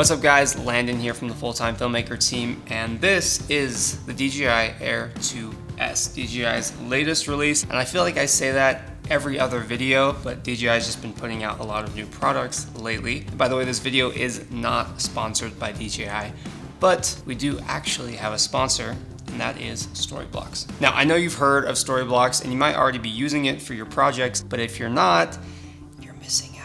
What's up guys, Landon here from the Full-Time Filmmaker team, and this is the DJI AIR 2S, DJI's latest release. And I feel like I say that every other video, but DJI has just been putting out a lot of new products lately. And by the way, this video is not sponsored by DJI, but we do actually have a sponsor, and that is Storyblocks. Now, I know you've heard of Storyblocks and you might already be using it for your projects, but if you're not, you're missing out.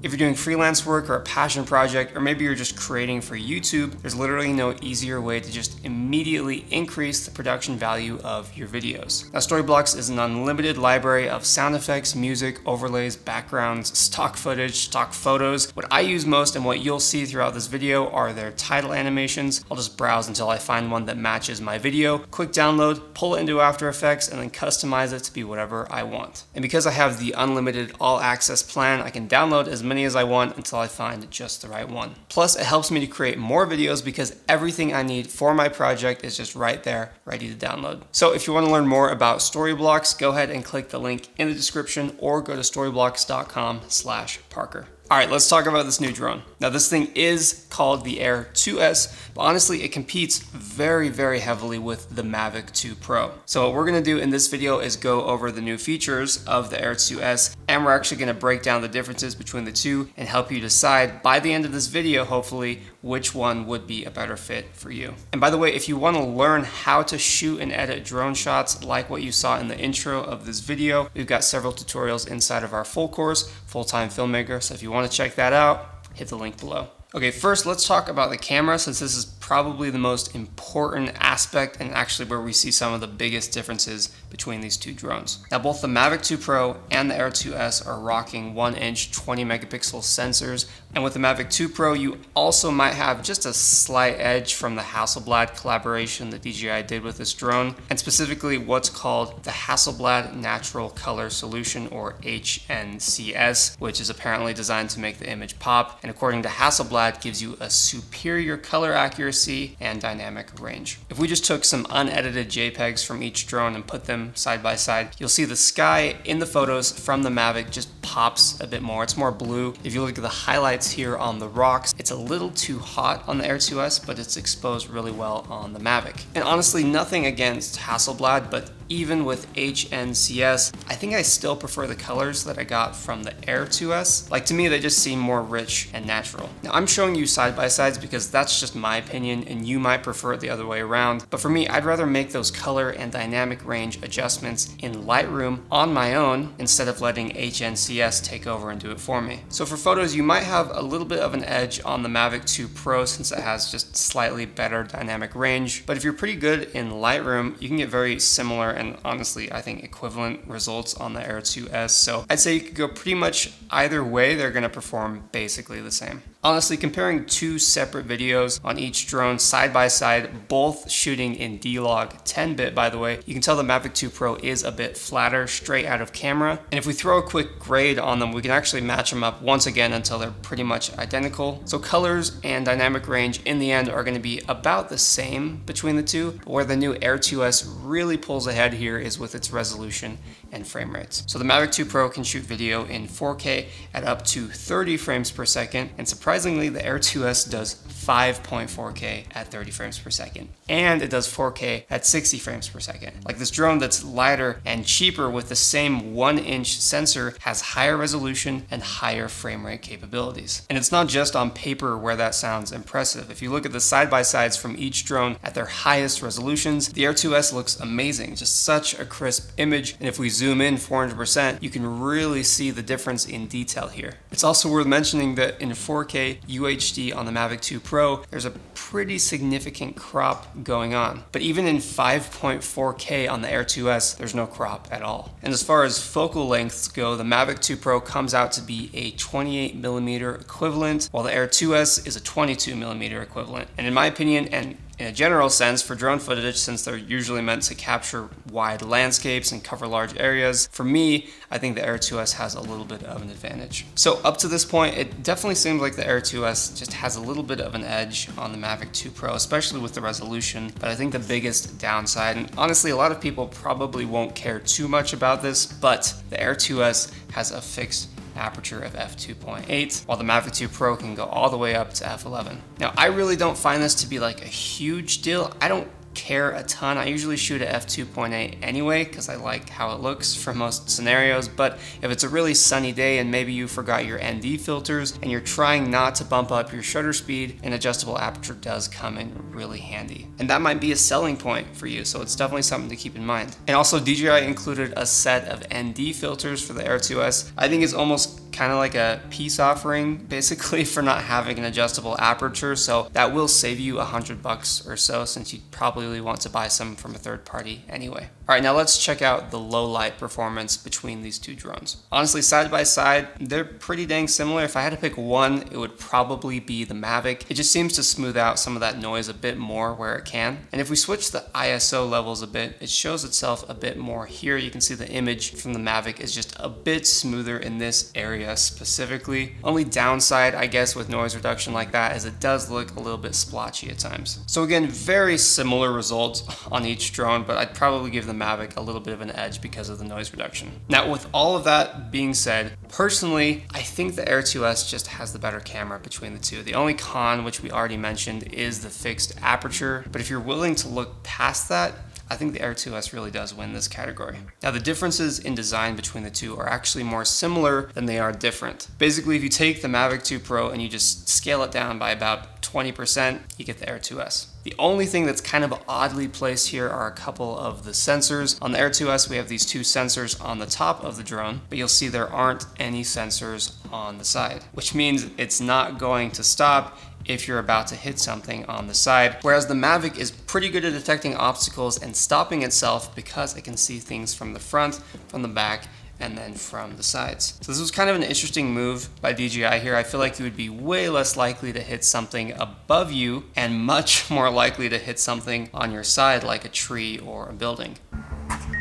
If you're doing freelance work or a passion project, or maybe you're just creating for YouTube, there's literally no easier way to just immediately increase the production value of your videos. Now, Storyblocks is an unlimited library of sound effects, music, overlays, backgrounds, stock footage, stock photos. What I use most and what you'll see throughout this video are their title animations. I'll just browse until I find one that matches my video, quick download, pull it into After Effects, and then customize it to be whatever I want. And because I have the unlimited all access plan, I can download as many as I want until I find just the right one. Plus, it helps me to create more videos because everything I need for my project is just right there, ready to download. So if you want to learn more about Storyblocks, go ahead and click the link in the description or go to storyblocks.com/Parker. All right, let's talk about this new drone. Now, this thing is called the AIR 2S, but honestly, it competes very, very heavily with the Mavic 2 Pro. So what we're gonna do in this video is go over the new features of the AIR 2S, and we're actually gonna break down the differences between the two and help you decide by the end of this video, hopefully, which one would be a better fit for you. And by the way, if you wanna learn how to shoot and edit drone shots like what you saw in the intro of this video, we've got several tutorials inside of our full course, Full-Time Filmmaker. So if you want to check that out, hit the link below. Okay, first let's talk about the camera, since this is probably the most important aspect and actually where we see some of the biggest differences between these two drones. Now, both the Mavic 2 Pro and the AIR 2S are rocking 1-inch 20 megapixel sensors, and with the Mavic 2 Pro you also might have just a slight edge from the Hasselblad collaboration that DJI did with this drone, and specifically what's called the Hasselblad Natural Color Solution, or HNCS, which is apparently designed to make the image pop, and according to Hasselblad gives you a superior color accuracy and dynamic range. If we just took some unedited JPEGs from each drone and put them side by side, you'll see the sky in the photos from the Mavic just pops a bit more. It's more blue. If you look at the highlights here on the rocks, it's a little too hot on the AIR 2S, but it's exposed really well on the Mavic. And honestly, nothing against Hasselblad, but even with HNCS, I think I still prefer the colors that I got from the AIR 2S. Like, to me, they just seem more rich and natural. Now, I'm showing you side by sides because that's just my opinion and you might prefer it the other way around. But for me, I'd rather make those color and dynamic range adjustments in Lightroom on my own instead of letting HNCS take over and do it for me. So for photos, you might have a little bit of an edge on the Mavic 2 Pro since it has just slightly better dynamic range. But if you're pretty good in Lightroom, you can get very similar and honestly, I think equivalent results on the AIR 2S. So I'd say you could go pretty much either way. They're gonna perform basically the same. Honestly, comparing two separate videos on each drone side by side, both shooting in D-Log 10-bit, by the way, you can tell the Mavic 2 Pro is a bit flatter straight out of camera. And if we throw a quick grade on them, we can actually match them up once again until they're pretty much identical. So colors and dynamic range in the end are going to be about the same between the two, but where the new AIR 2S really pulls ahead here is with its resolution and frame rates. So the Mavic 2 Pro can shoot video in 4K at up to 30 frames per second, and surprisingly, the AIR 2S does 5.4K at 30 frames per second, and it does 4K at 60 frames per second. Like, this drone that's lighter and cheaper with the same 1-inch sensor has higher resolution and higher frame rate capabilities. And it's not just on paper where that sounds impressive. If you look at the side-by-sides from each drone at their highest resolutions, the AIR 2S looks amazing, just such a crisp image. And if we zoom in 400%, you can really see the difference in detail here. It's also worth mentioning that in 4K UHD on the Mavic 2 Pro, there's a pretty significant crop going on. But even in 5.4K on the AIR 2S, there's no crop at all. And as far as focal lengths go, the Mavic 2 Pro comes out to be a 28mm equivalent, while the AIR 2S is a 22mm equivalent. And in my opinion, and in a general sense, for drone footage, since they're usually meant to capture wide landscapes and cover large areas, for me, I think the AIR 2S has a little bit of an advantage. So up to this point, it definitely seems like the AIR 2S just has a little bit of an edge on the Mavic 2 Pro, especially with the resolution. But I think the biggest downside, and honestly, a lot of people probably won't care too much about this, but the AIR 2S has a fixed aperture of f2.8, while the Mavic 2 Pro can go all the way up to f11. Now, I really don't find this to be like a huge deal. I don't care a ton. I usually shoot at f2.8 anyway because I like how it looks for most scenarios, but if it's a really sunny day and maybe you forgot your ND filters and you're trying not to bump up your shutter speed, an adjustable aperture does come in really handy. And that might be a selling point for you, so it's definitely something to keep in mind. And also DJI included a set of ND filters for the Air 2S. I think it's almost kind of like a peace offering basically for not having an adjustable aperture, so that will save you $100 or so since you'd probably want to buy some from a third party anyway. All right, now let's check out the low light performance between these two drones. Honestly, side by side, they're pretty dang similar. If I had to pick one, it would probably be the Mavic. It just seems to smooth out some of that noise a bit more where it can. And if we switch the ISO levels a bit, it shows itself a bit more here. You can see the image from the Mavic is just a bit smoother in this area specifically. Only downside, I guess, with noise reduction like that is it does look a little bit splotchy at times. So again, very similar results on each drone, but I'd probably give the Mavic a little bit of an edge because of the noise reduction. Now, with all of that being said, personally, I think the Air 2S just has the better camera between the two. The only con, which we already mentioned, is the fixed aperture, but if you're willing to look past that, I think the Air 2S really does win this category. Now, the differences in design between the two are actually more similar than they are different. Basically, if you take the Mavic 2 Pro and you just scale it down by about 20%, you get the Air 2S. The only thing that's kind of oddly placed here are a couple of the sensors. On the Air 2S, we have these two sensors on the top of the drone, but you'll see there aren't any sensors on the side, which means it's not going to stop if you're about to hit something on the side, whereas the Mavic is pretty good at detecting obstacles and stopping itself because it can see things from the front, from the back, and then from the sides. So this was kind of an interesting move by DJI here. I feel like you would be way less likely to hit something above you and much more likely to hit something on your side like a tree or a building.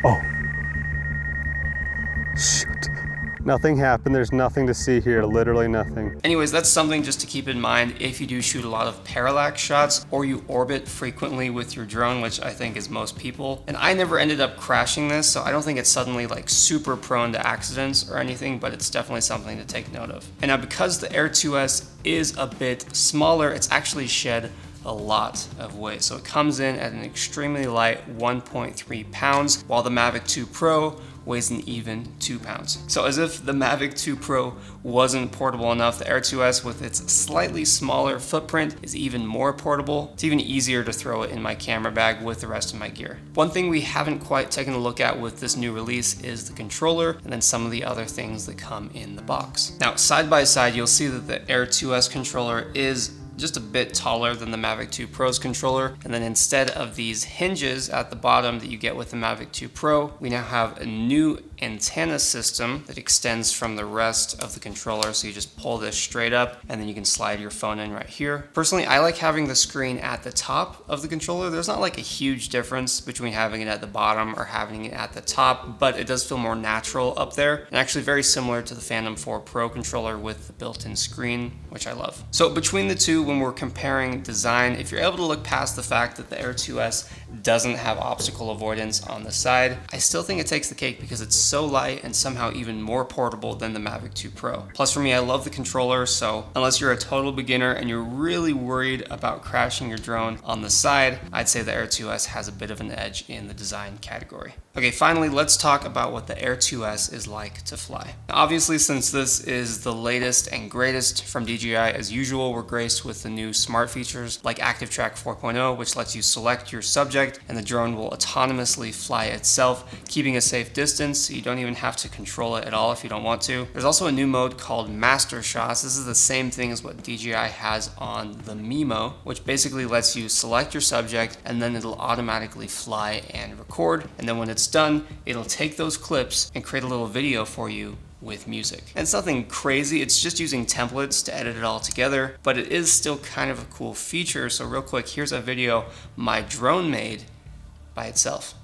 Oh, shoot. Nothing happened. There's nothing to see here, literally nothing. Anyways, that's something just to keep in mind if you do shoot a lot of parallax shots or you orbit frequently with your drone, which I think is most people. And I never ended up crashing this, so I don't think it's suddenly like super prone to accidents or anything, but it's definitely something to take note of. And now because the Air 2S is a bit smaller, it's actually shed a lot of weight. So it comes in at an extremely light 1.3 pounds, while the Mavic 2 Pro weighs an even 2 pounds. So as if the Mavic 2 Pro wasn't portable enough, the Air 2S with its slightly smaller footprint is even more portable. It's even easier to throw it in my camera bag with the rest of my gear. One thing we haven't quite taken a look at with this new release is the controller and then some of the other things that come in the box. Now, side by side, you'll see that the Air 2S controller is just a bit taller than the Mavic 2 Pro's controller, and then instead of these hinges at the bottom that you get with the Mavic 2 Pro, we now have a new antenna system that extends from the rest of the controller. So you just pull this straight up and then you can slide your phone in right here. Personally, I like having the screen at the top of the controller. There's not like a huge difference between having it at the bottom or having it at the top, but it does feel more natural up there, and actually very similar to the Phantom 4 Pro controller with the built-in screen, which I love. So between the two, when we're comparing design, if you're able to look past the fact that the Air 2S doesn't have obstacle avoidance on the side, I still think it takes the cake because it's so light and somehow even more portable than the Mavic 2 Pro. Plus for me, I love the controller, so unless you're a total beginner and you're really worried about crashing your drone on the side, I'd say the Air 2S has a bit of an edge in the design category. Okay, finally, let's talk about what the Air 2S is like to fly. Now, obviously, since this is the latest and greatest from DJI, as usual, we're graced with the new smart features like Active Track 4.0, which lets you select your subject and the drone will autonomously fly itself, keeping a safe distance, so you don't even have to control it at all if you don't want to. There's also a new mode called Master Shots. This is the same thing as what DJI has on the Mimo, which basically lets you select your subject and then it'll automatically fly and record. And then when it's done, it'll take those clips and create a little video for you with music. And it's nothing crazy, it's just using templates to edit it all together, but it is still kind of a cool feature. So real quick, here's a video my drone made by itself.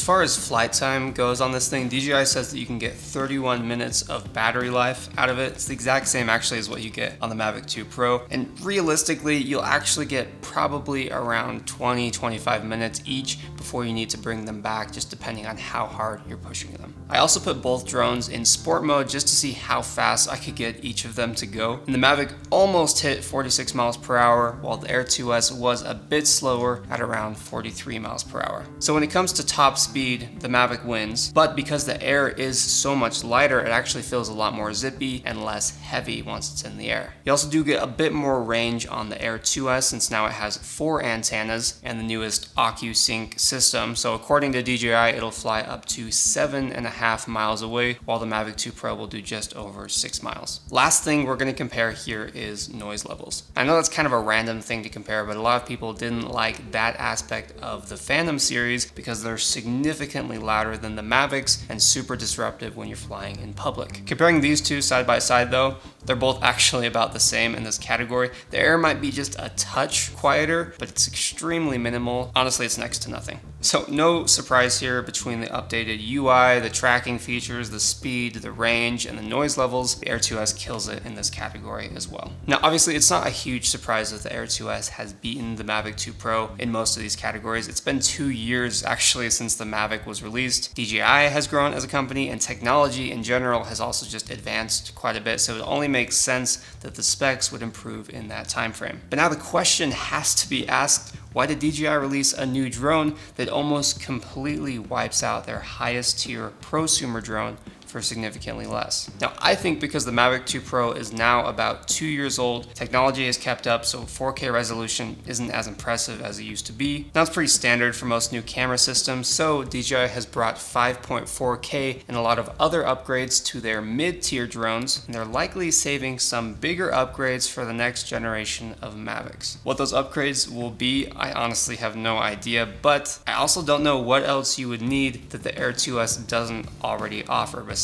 far as flight time goes on this thing, DJI says that you can get 31 minutes of battery life out of it. It's the exact same actually as what you get on the Mavic 2 Pro. And realistically, you'll actually get probably around 20-25 minutes each before you need to bring them back, just depending on how hard you're pushing them. I also put both drones in sport mode just to see how fast I could get each of them to go. And the Mavic almost hit 46 miles per hour, while the Air 2S was a bit slower at around 43 miles per hour. So when it comes to top speed, the Mavic wins, but because the Air is so much lighter, it actually feels a lot more zippy and less heavy once it's in the air. You also do get a bit more range on the Air 2S since now it has 4 antennas and the newest OcuSync system. So according to DJI, it'll fly up to 7.5 miles away, while the Mavic 2 Pro will do just over 6 miles. Last thing we're going to compare here is noise levels. I know that's kind of a random thing to compare, but a lot of people didn't like that aspect of the Phantom series because they're significantly louder than the Mavics and super disruptive when you're flying in public. Comparing these two side by side though, they're both actually about the same in this category. The Air might be just a touch quieter, but it's extremely minimal. Honestly, it's next to nothing. So no surprise here between the updated UI, the tracking features, the speed, the range, and the noise levels. The Air 2S kills it in this category as well. Now, obviously, it's not a huge surprise that the Air 2S has beaten the Mavic 2 Pro in most of these categories. It's been 2 years actually since the Mavic was released. DJI has grown as a company, and technology in general has also just advanced quite a bit, so it only makes sense that the specs would improve in that time frame. But now the question has to be asked, why did DJI release a new drone that almost completely wipes out their highest tier prosumer drone for significantly less? Now, I think because the Mavic 2 Pro is now about 2 years old, technology has kept up, so 4K resolution isn't as impressive as it used to be. Now, it's pretty standard for most new camera systems, so DJI has brought 5.4K and a lot of other upgrades to their mid-tier drones, and they're likely saving some bigger upgrades for the next generation of Mavics. What those upgrades will be, I honestly have no idea, but I also don't know what else you would need that the Air 2S doesn't already offer besides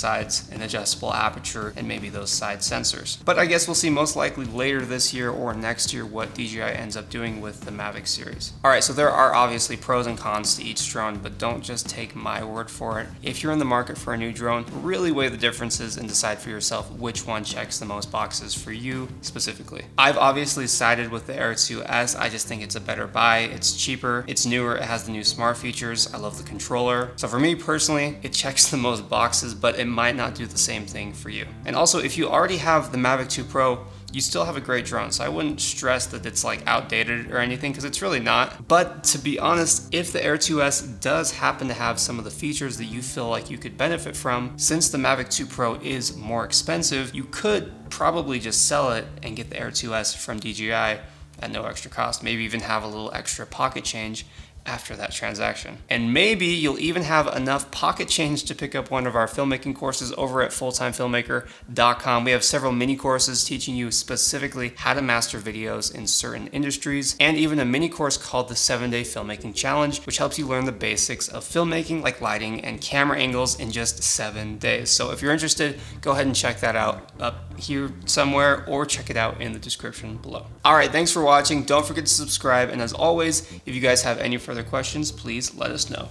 an adjustable aperture and maybe those side sensors. But I guess we'll see most likely later this year or next year what DJI ends up doing with the Mavic series. Alright, so there are obviously pros and cons to each drone, but don't just take my word for it. If you're in the market for a new drone, really weigh the differences and decide for yourself which one checks the most boxes for you specifically. I've obviously sided with the Air 2S. I just think it's a better buy. It's cheaper, it's newer, it has the new smart features. I love the controller. So for me personally, it checks the most boxes, but it might not do the same thing for you. And also, if you already have the Mavic 2 Pro, you still have a great drone, so I wouldn't stress that it's like outdated or anything, because it's really not. But to be honest, if the Air 2S does happen to have some of the features that you feel like you could benefit from, since the Mavic 2 Pro is more expensive, you could probably just sell it and get the Air 2S from DJI at no extra cost. Maybe even have a little extra pocket change after that transaction. And maybe you'll even have enough pocket change to pick up one of our filmmaking courses over at fulltimefilmmaker.com. We have several mini courses teaching you specifically how to master videos in certain industries, and even a mini course called the 7-Day Filmmaking Challenge, which helps you learn the basics of filmmaking like lighting and camera angles in just 7 days. So if you're interested, go ahead and check that out up here somewhere, or check it out in the description below. All right, thanks for watching. Don't forget to subscribe, and as always, if you guys have any further questions, please let us know.